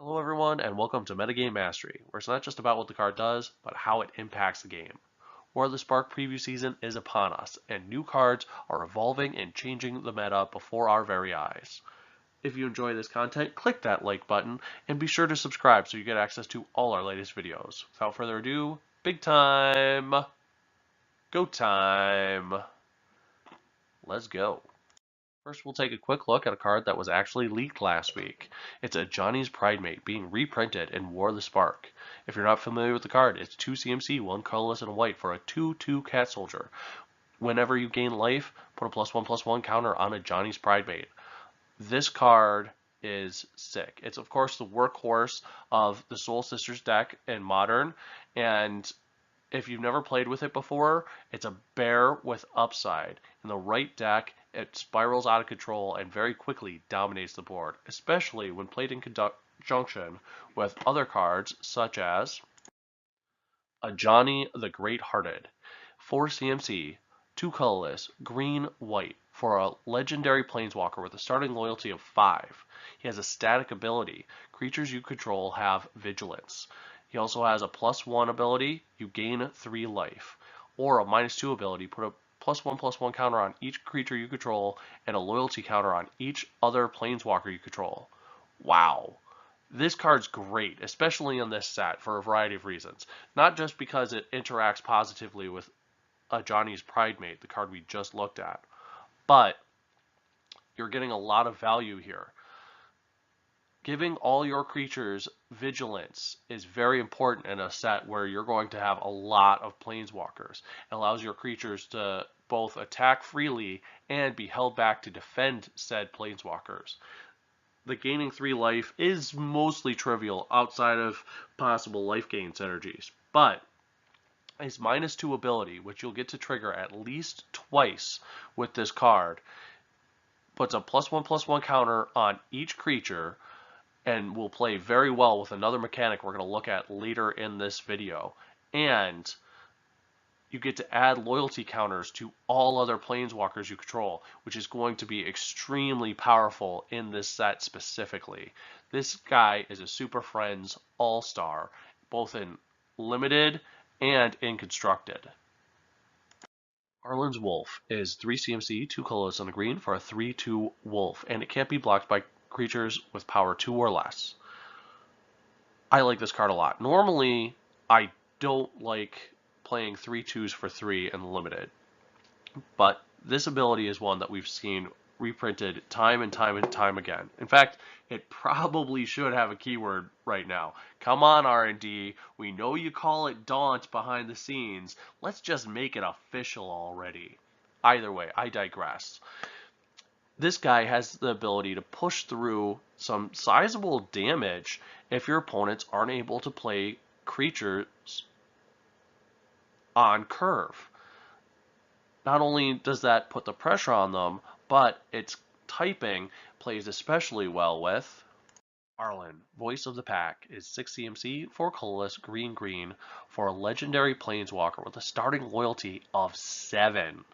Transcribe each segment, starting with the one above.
Hello everyone and welcome to Metagame Mastery, where it's not just about what the card does, but how it impacts the game. War of the Spark preview season is upon us, and new cards are evolving and changing the meta before our very eyes. If you enjoy this content, click that like button and be sure to subscribe so you get access to all our latest videos. Without further ado, big time! Go time! Let's go. First, we'll take a quick look at a card that was actually leaked last week. It's Ajani's Pridemate being reprinted in War of the Spark. If you're not familiar with the card, it's 2 CMC, 1 colorless and a white for a 2/2 Cat Soldier. Whenever you gain life, put a +1/+1 counter on Ajani's Pridemate. This card is sick. It's of course the workhorse of the Soul Sisters deck in Modern, and if you've never played with it before, it's a bear with upside. In the right deck, it spirals out of control and very quickly dominates the board, especially when played in conjunction with other cards such as Ajani the Great-Hearted, 4 CMC, 2 colorless, green, white, for a legendary planeswalker with a starting loyalty of 5. He has a static ability. Creatures you control have vigilance. He also has a +1 ability, you gain 3 life, or a -2 ability, put a +1/+1 counter on each creature you control and a loyalty counter on each other planeswalker you control. Wow. This card's great, especially in this set for a variety of reasons. Not just because it interacts positively with Ajani's Pridemate, the card we just looked at, but you're getting a lot of value here. Giving all your creatures vigilance is very important in a set where you're going to have a lot of planeswalkers. It allows your creatures to both attack freely and be held back to defend said planeswalkers. The gaining 3 life is mostly trivial outside of possible life gain synergies, but his -2 ability, which you'll get to trigger at least twice with this card, puts a +1/+1 counter on each creature and will play very well with another mechanic we're going to look at later in this video. And you get to add loyalty counters to all other planeswalkers you control, which is going to be extremely powerful in this set specifically. This guy is a Super Friends all-star, both in limited and in constructed. Arlen's Wolf is 3 CMC, 2 colorless and a green for a 3/2 wolf, and it can't be blocked by creatures with power 2 or less. I like this card a lot. Normally, I don't like playing 3/2s for 3 in limited, but this ability is one that we've seen reprinted time and time and time again. In fact, it probably should have a keyword right now. Come on, R&D. We know you call it Daunt behind the scenes. Let's just make it official already. Either way, I digress. This guy has the ability to push through some sizable damage if your opponents aren't able to play creatures on curve. Not only does that put the pressure on them, but its typing plays especially well with Arlen. Voice of the Pack is 6 CMC, 4 colorless, green green for a legendary planeswalker with a starting loyalty of 7.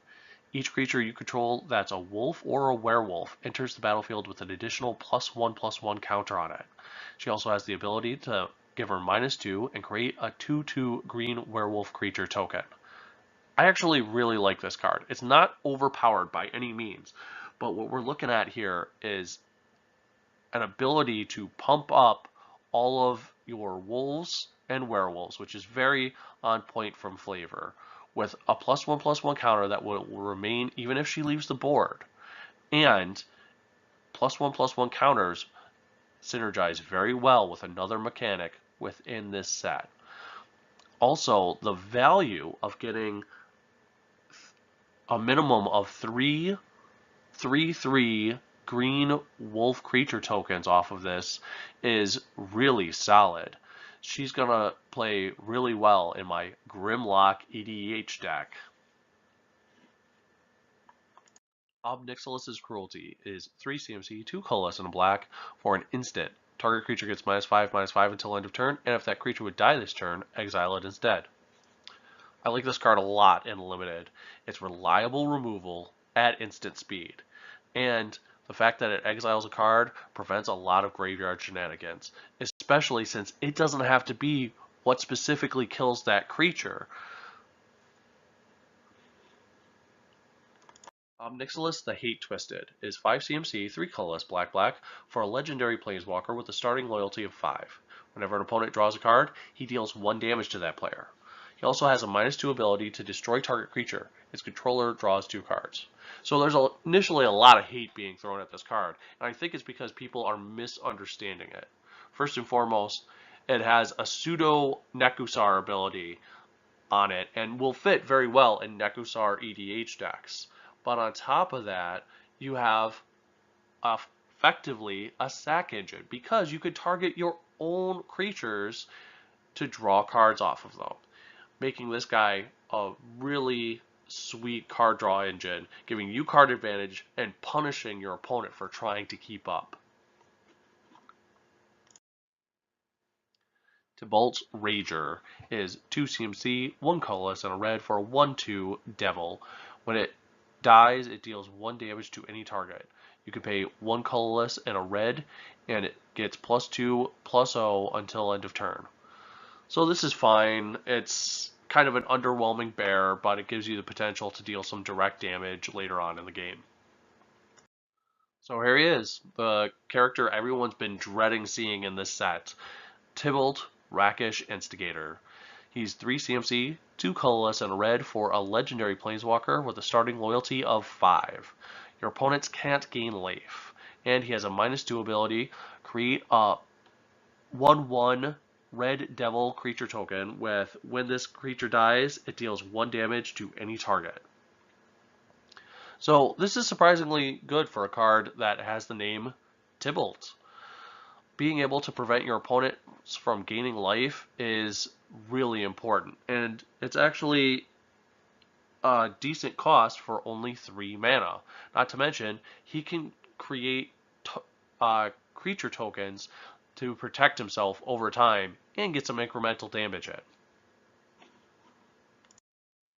Each creature you control that's a wolf or a werewolf enters the battlefield with an additional +1/+1 counter on it. She also has the ability to give her -2 and create a 2/2 green werewolf creature token. I actually really like this card. It's not overpowered by any means, but what we're looking at here is an ability to pump up all of your wolves and werewolves, which is very on point from flavor, with a +1/+1 counter that will remain even if she leaves the board. And +1/+1 counters synergize very well with another mechanic within this set. Also, the value of getting a minimum of 3/3 green wolf creature tokens off of this is really solid. She's going to play really well in my Grimlock EDH deck. Ob Nixilis' Cruelty is 3 CMC, 2 colorless and a black for an instant. Target creature gets -5/-5 until end of turn, and if that creature would die this turn, exile it instead. I like this card a lot in limited. It's reliable removal at instant speed. And The fact that it exiles a card prevents a lot of graveyard shenanigans, especially since it doesn't have to be what specifically kills that creature. Nixilis the Hate Twisted is 5 CMC, 3 colorless, black black for a legendary planeswalker with a starting loyalty of 5. Whenever an opponent draws a card, he deals 1 damage to that player. He also has a -2 ability to destroy target creature. Its controller draws 2 cards. So there's initially a lot of hate being thrown at this card, and I think it's because people are misunderstanding it. First and foremost, it has a pseudo Nekusar ability on it and will fit very well in Nekusar EDH decks. But on top of that, you have effectively a sack engine because you could target your own creatures to draw cards off of them, making this guy a really sweet card draw engine, giving you card advantage and punishing your opponent for trying to keep up. Tibalt's Rager is 2 CMC, 1 colorless, and a red for a 1/2 Devil. When it dies, it deals 1 damage to any target. You can pay 1 colorless and a red, and it gets +2/+0 until end of turn. So this is fine. It's kind of an underwhelming bear, but it gives you the potential to deal some direct damage later on in the game. So here he is, the character everyone's been dreading seeing in this set, Tibalt, Rakish Instigator. He's 3 CMC, 2 colorless, and a red for a legendary planeswalker with a starting loyalty of 5. Your opponents can't gain life, and he has a -2 ability. Create a 1/1 red devil creature token with when this creature dies, it deals 1 damage to any target. So this is surprisingly good for a card that has the name Tibalt. Being able to prevent your opponents from gaining life is really important, and it's actually a decent cost for only 3 mana. Not to mention, he can create creature tokens to protect himself over time and get some incremental damage in.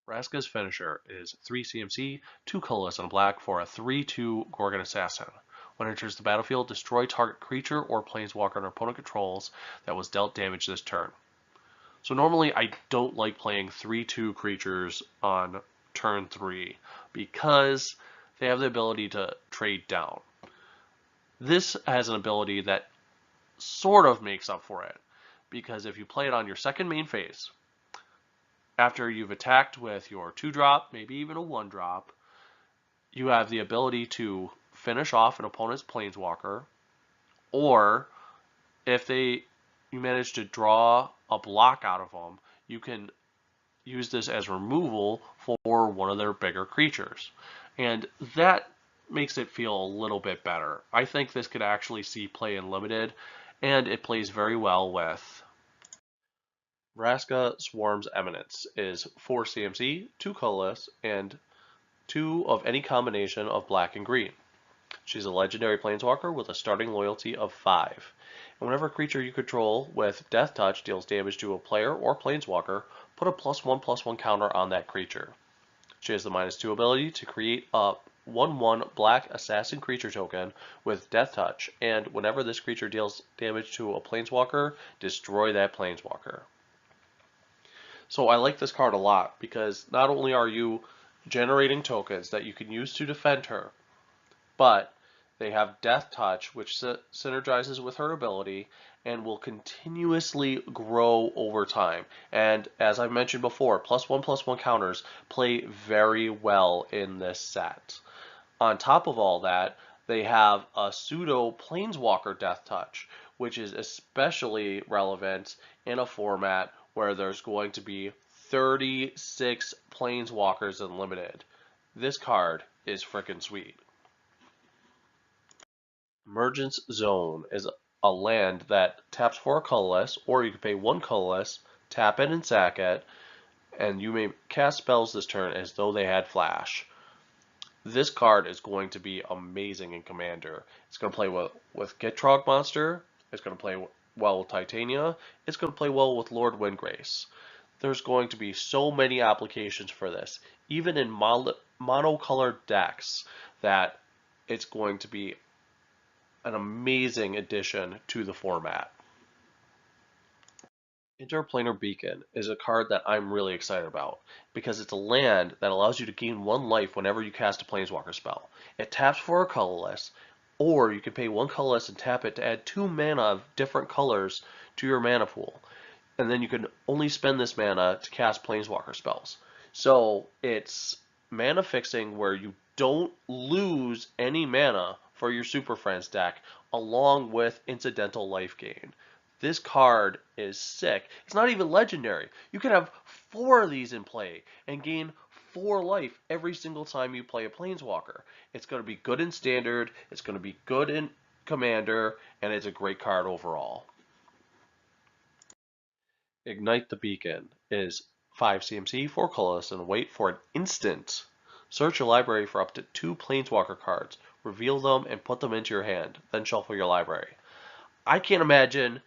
Vraska's finisher is 3 CMC, 2 colorless, and black for a 3/2 Gorgon Assassin. When it enters the battlefield, destroy target creature or planeswalker an opponent controls that was dealt damage this turn. So normally I don't like playing 3/2 creatures on turn 3 because they have the ability to trade down. This has an ability that sort of makes up for it, because if you play it on your second main phase, after you've attacked with your 2-drop, maybe even a 1-drop, you have the ability to finish off an opponent's planeswalker, or if you manage to draw a block out of them, you can use this as removal for one of their bigger creatures. And that makes it feel a little bit better. I think this could actually see play in Limited, and it plays very well with Vraska Swarm's Eminence is 4 CMC, 2 colorless, and 2 of any combination of black and green. She's a legendary planeswalker with a starting loyalty of 5. And whenever a creature you control with Death Touch deals damage to a player or planeswalker, put a +1/+1 counter on that creature. She has the -2 ability to create a 1/1 black assassin creature token with Death Touch, and whenever this creature deals damage to a planeswalker, destroy that planeswalker. So I like this card a lot because not only are you generating tokens that you can use to defend her, but they have Death Touch, which synergizes with her ability and will continuously grow over time. And as I mentioned before, +1/+1 counters play very well in this set. On top of all that, they have a pseudo Planeswalker Death Touch, which is especially relevant in a format where there's going to be 36 Planeswalkers in Limited. This card is freaking sweet. Emergence Zone is a land that taps for a colorless, or you can pay 1 colorless, tap it and sack it, and you may cast spells this turn as though they had flash. This card is going to be amazing in Commander. It's going to play well with Gitrog Monster, it's going to play well with Titania, it's going to play well with Lord Windgrace. There's going to be so many applications for this, even in monocolored decks that it's going to be an amazing addition to the format. Interplanar Beacon is a card that I'm really excited about because it's a land that allows you to gain 1 life whenever you cast a Planeswalker spell. It taps for a colorless, or you can pay 1 colorless and tap it to add 2 mana of different colors to your mana pool. And then you can only spend this mana to cast Planeswalker spells. So it's mana fixing where you don't lose any mana for your Super Friends deck along with incidental life gain. This card is sick. It's not even legendary. You can have 4 of these in play and gain 4 life every single time you play a Planeswalker. It's going to be good in Standard, it's going to be good in Commander, and it's a great card overall. Ignite the Beacon is 5 CMC, 4 colorless, and wait for an instant. Search your library for up to 2 Planeswalker cards, reveal them, and put them into your hand, then shuffle your library. I can't imagine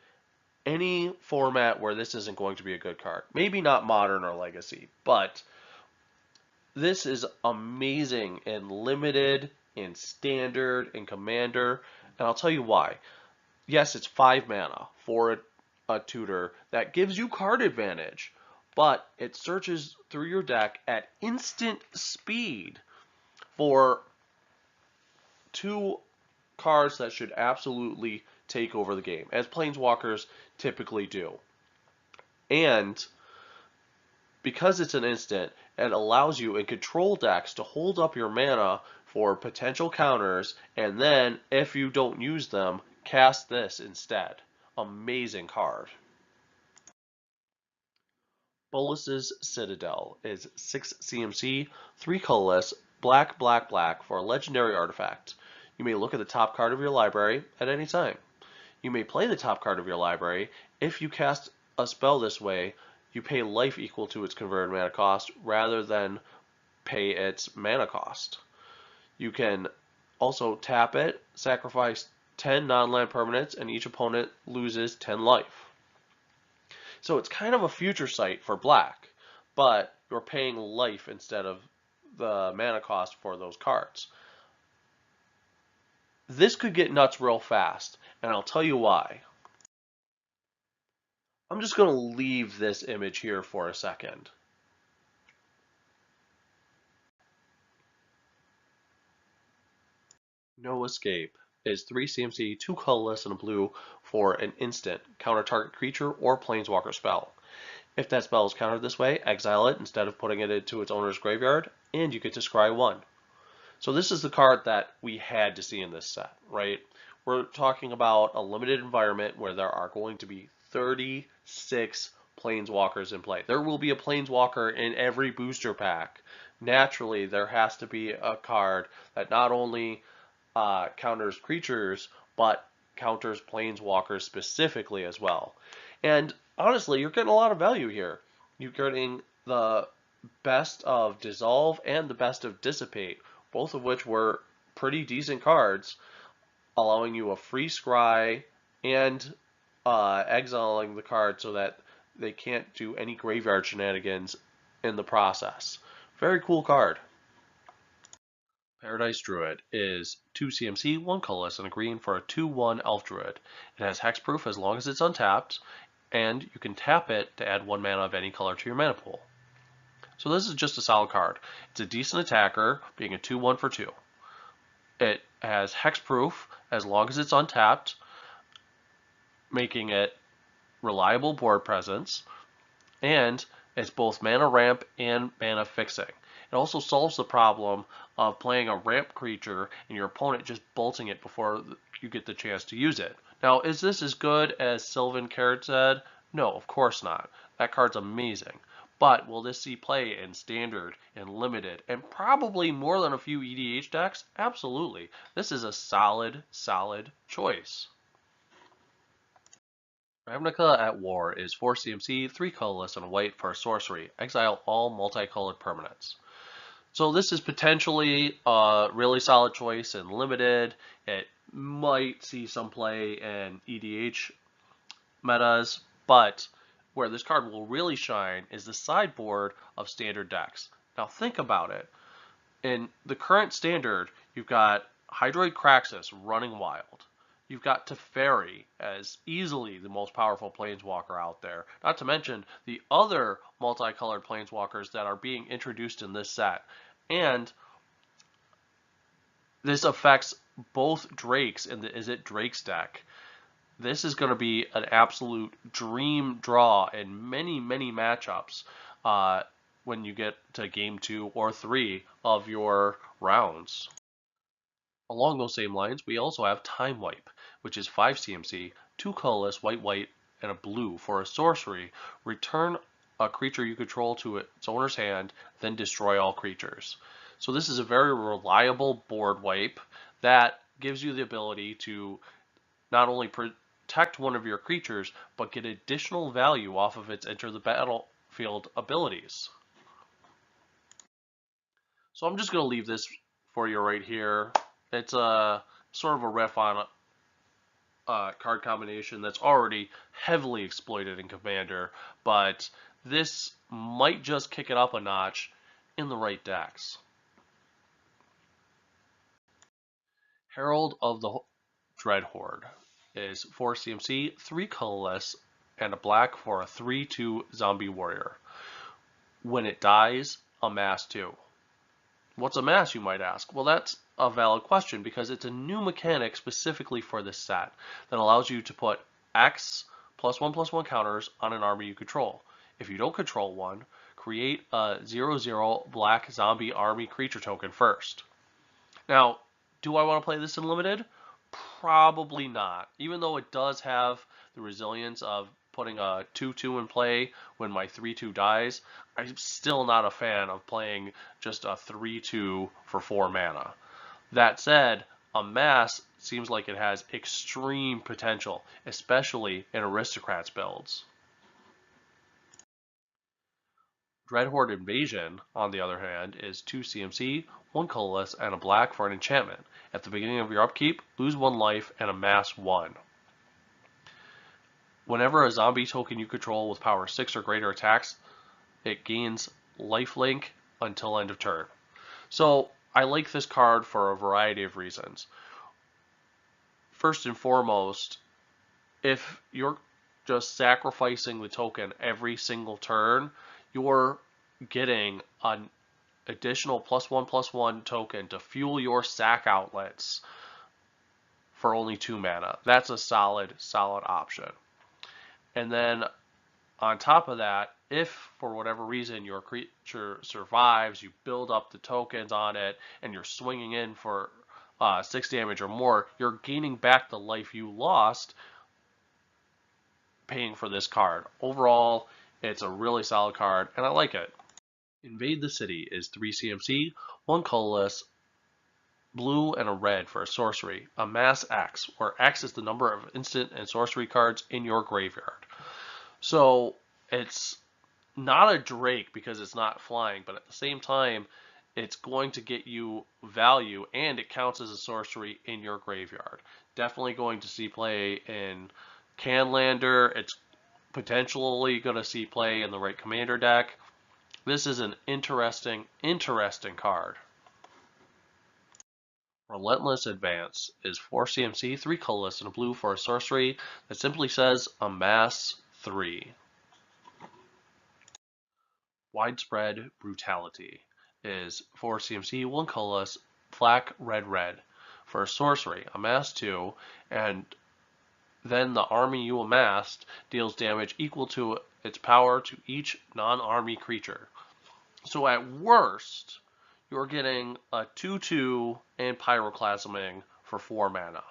any format where this isn't going to be a good card. Maybe not Modern or Legacy, but this is amazing in Limited, in Standard, in Commander, and I'll tell you why. Yes, it's 5 mana for a tutor that gives you card advantage, but it searches through your deck at instant speed for 2 cards that should absolutely take over the game, as Planeswalkers typically do. And because it's an instant, it allows you in control decks to hold up your mana for potential counters, and then, if you don't use them, cast this instead. Amazing card. Bolus's Citadel is 6 CMC, 3 colorless, black, black, black for a legendary artifact. You may look at the top card of your library at any time. You may play the top card of your library. If you cast a spell this way, you pay life equal to its converted mana cost rather than pay its mana cost. You can also tap it, sacrifice 10 non-land permanents, and each opponent loses 10 life. So it's kind of a future sight for black, but you're paying life instead of the mana cost for those cards. This could get nuts real fast, and I'll tell you why. I'm just going to leave this image here for a second. No Escape is 3 CMC, 2 colorless, and a blue for an instant. Counter target creature or planeswalker spell. If that spell is countered this way, exile it instead of putting it into its owner's graveyard, and you get to scry 1. So this is the card that we had to see in this set, right? We're talking about a limited environment where there are going to be 36 planeswalkers in play. There will be a planeswalker in every booster pack. Naturally, there has to be a card that not only counters creatures, but counters planeswalkers specifically as well. And honestly, you're getting a lot of value here. You're getting the best of Dissolve and the best of Dissipate, both of which were pretty decent cards, allowing you a free scry and exiling the card so that they can't do any graveyard shenanigans in the process. Very cool card. Paradise Druid is 2 CMC, 1 colorless, and a green for a 2/1 Elf Druid. It has hexproof as long as it's untapped, and you can tap it to add 1 mana of any color to your mana pool. So this is just a solid card. It's a decent attacker, being a 2/1 for 2. It has hexproof as long as it's untapped, making it reliable board presence, and it's both mana ramp and mana fixing. It also solves the problem of playing a ramp creature and your opponent just bolting it before you get the chance to use it. Now, is this as good as Sylvan Carrot said? No, of course not. That card's amazing. But will this see play in Standard, in Limited, and probably more than a few EDH decks? Absolutely. This is a solid, solid choice. Ravnica at War is 4 CMC, 3 colorless, and a white for a sorcery. Exile all multicolored permanents. So this is potentially a really solid choice in Limited. It might see some play in EDH metas, but where this card will really shine is the sideboard of Standard decks. Now think about it. In the current Standard, you've got Hydroid Craxus running wild. You've got Teferi as easily the most powerful planeswalker out there. Not to mention the other multicolored planeswalkers that are being introduced in this set. And this affects both Drakes in the Is It Drakes deck. This is going to be an absolute dream draw in many, many matchups when you get to game 2 or 3 of your rounds. Along those same lines, we also have Time Wipe, which is 5 CMC, 2 colorless, white, white, and a blue for a sorcery. Return a creature you control to its owner's hand, then destroy all creatures. So this is a very reliable board wipe that gives you the ability to not only protect one of your creatures, but get additional value off of its enter the battlefield abilities. So I'm just going to leave this for you right here. It's a sort of a riff on a card combination that's already heavily exploited in Commander, but this might just kick it up a notch in the right decks. Herald of the Dreadhorde is 4 CMC, 3 colorless, and a black for a 3/2 zombie warrior. When it dies, amass 2. What's amass, you might ask? Well, that's a valid question because it's a new mechanic specifically for this set that allows you to put X +1/+1 counters on an army you control. If you don't control one, create a 0/0 black zombie army creature token first. Now, do I want to play this in limited? Probably not. Even though it does have the resilience of putting a 2/2 in play when my 3/2 dies, I'm still not a fan of playing just a 3/2 for 4 mana. That said, Amass seems like it has extreme potential, especially in Aristocrats builds. Dreadhorde Invasion, on the other hand, is 2 CMC, 1 colorless, and a black for an enchantment. At the beginning of your upkeep, lose 1 life and amass 1. Whenever a zombie token you control with power 6 or greater attacks, it gains lifelink until end of turn. So I like this card for a variety of reasons. First and foremost, if you're just sacrificing the token every single turn, you're getting an additional +1/+1 token to fuel your sack outlets for only 2 mana. That's a solid option. And then on top of that, if for whatever reason your creature survives, you build up the tokens on it, and you're swinging in for 6 damage or more, you're gaining back the life you lost paying for this card. Overall, it's a really solid card, and I like it. Invade the City is 3 CMC, 1 colorless, blue, and a red for a sorcery. Amass X, where X is the number of instant and sorcery cards in your graveyard. So it's not a Drake because it's not flying, but at the same time, it's going to get you value, and it counts as a sorcery in your graveyard. Definitely going to see play in Canlander. It's potentially going to see play in the right commander deck. This is an interesting card. Relentless Advance is 4 CMC, 3 colorless, and a blue for a sorcery that simply says amass 3. Widespread Brutality is 4 CMC, 1 colorless, black, red, red for a sorcery, amass 2, and then the army you amassed deals damage equal to its power to each non-army creature. So at worst, you're getting a 2/2 and Pyroclasming for 4 mana.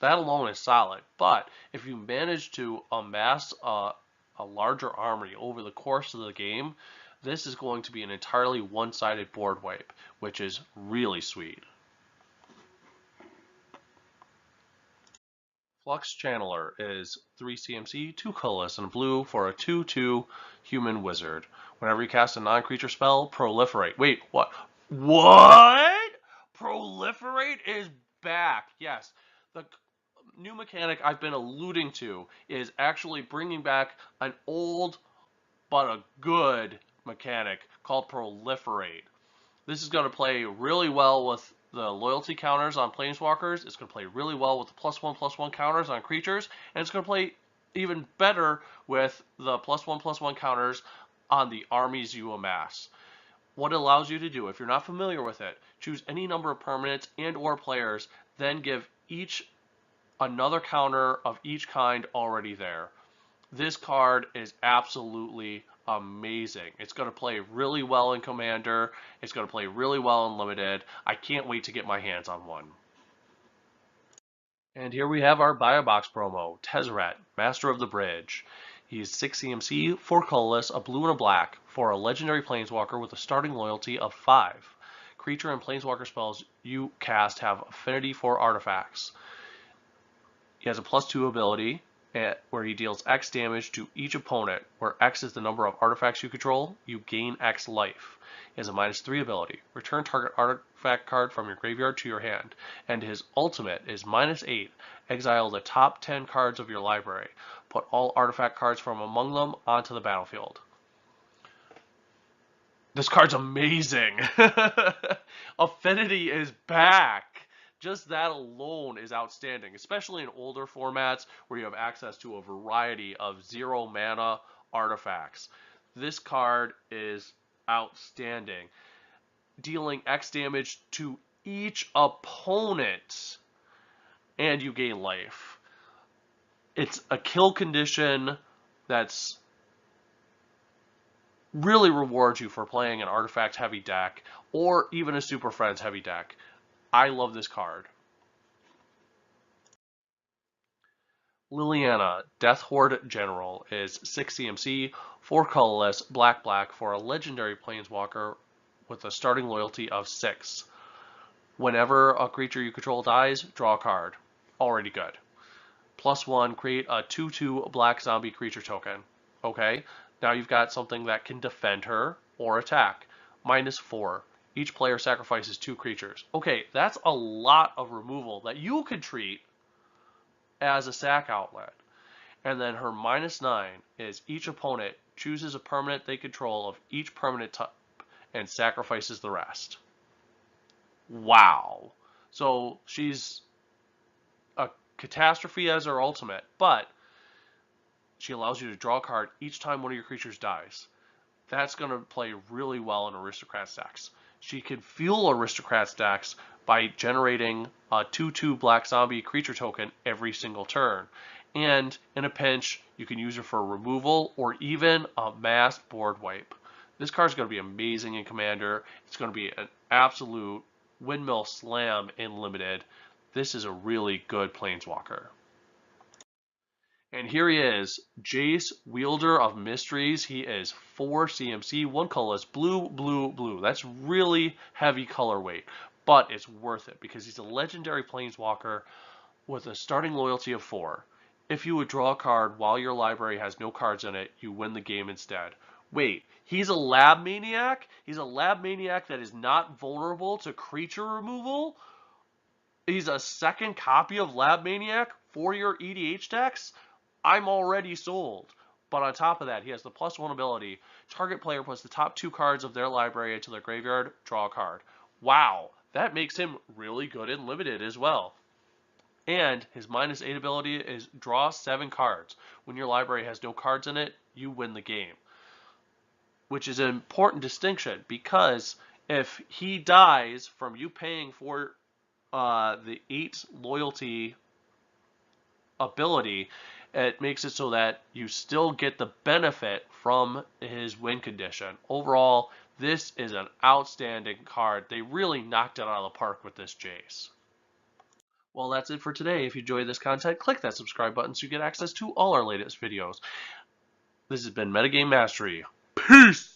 That alone is solid, but if you manage to amass a larger army over the course of the game, this is going to be an entirely one-sided board wipe, which is really sweet. Flux Channeler is 3 CMC, 2 colorless, and blue for a 2/2 human wizard. Whenever you cast a non-creature spell, proliferate. Wait, what? What? Proliferate is back. Yes. The new mechanic I've been alluding to is actually bringing back an old but a good mechanic called Proliferate. This is going to play really well with the loyalty counters on planeswalkers. It's going to play really well with the +1/+1 counters on creatures, and it's going to play even better with the +1/+1 counters on the armies you amass. What it allows you to do, if you're not familiar with it, choose any number of permanents and or players, then give each another counter of each kind already there. This card is absolutely amazing. It's going to play really well in Commander. It's going to play really well in Limited. I can't wait to get my hands on one. And here we have our Buy a Box promo. Tezzeret, Master of the Bridge. He's 6 CMC, 4 colorless, a blue and a black, for a legendary planeswalker with a starting loyalty of 5. Creature and planeswalker spells you cast have affinity for artifacts. He has a +2 ability where he deals X damage to each opponent, where X is the number of artifacts you control, you gain X life. He has a -3 ability. Return target artifact card from your graveyard to your hand. And his ultimate is -8. Exile the top 10 cards of your library. Put all artifact cards from among them onto the battlefield. This card's amazing. Affinity is back. Just that alone is outstanding, especially in older formats where you have access to a variety of 0 mana artifacts. This card is outstanding. Dealing X damage to each opponent, and you gain life. It's a kill condition that's really rewards you for playing an artifact heavy deck or even a Super Friends heavy deck. I love this card. Lilianna, Death Horde General, is 6 CMC, 4 colorless, black for a legendary planeswalker with a starting loyalty of 6. Whenever a creature you control dies, draw a card. Already good. +1, create a 2/2 black zombie creature token. Okay, now you've got something that can defend her or attack. -4. Each player sacrifices 2 creatures. Okay, that's a lot of removal that you could treat as a sack outlet. And then her -9 is each opponent chooses a permanent they control of each permanent type and sacrifices the rest. Wow. So she's a catastrophe as her ultimate, but she allows you to draw a card each time one of your creatures dies. That's going to play really well in Aristocrat stacks. She can fuel Aristocrat stacks by generating a 2/2 black zombie creature token every single turn. And in a pinch, you can use her for removal or even a mass board wipe. This card is going to be amazing in Commander. It's going to be an absolute windmill slam in Limited. This is a really good Planeswalker. And here he is, Jace, Wielder of Mysteries. He is 4 CMC, 1 colorless, blue. That's really heavy color weight, but it's worth it because he's a legendary planeswalker with a starting loyalty of 4. If you would draw a card while your library has no cards in it, you win the game instead. Wait, he's a lab maniac? He's a lab maniac that is not vulnerable to creature removal? He's a second copy of Lab Maniac for your EDH decks? I'm already sold. But on top of that, he has the +1 ability. Target player puts the top 2 cards of their library into their graveyard, draw a card. Wow, that makes him really good in Limited as well. And his -8 ability is draw 7 cards. When your library has no cards in it, you win the game. Which is an important distinction because if he dies from you paying for the 8 loyalty ability, it makes it so that you still get the benefit from his win condition. Overall, this is an outstanding card. They really knocked it out of the park with this Jace. Well, that's it for today. If you enjoyed this content, click that subscribe button so you get access to all our latest videos. This has been Metagame Mastery. Peace!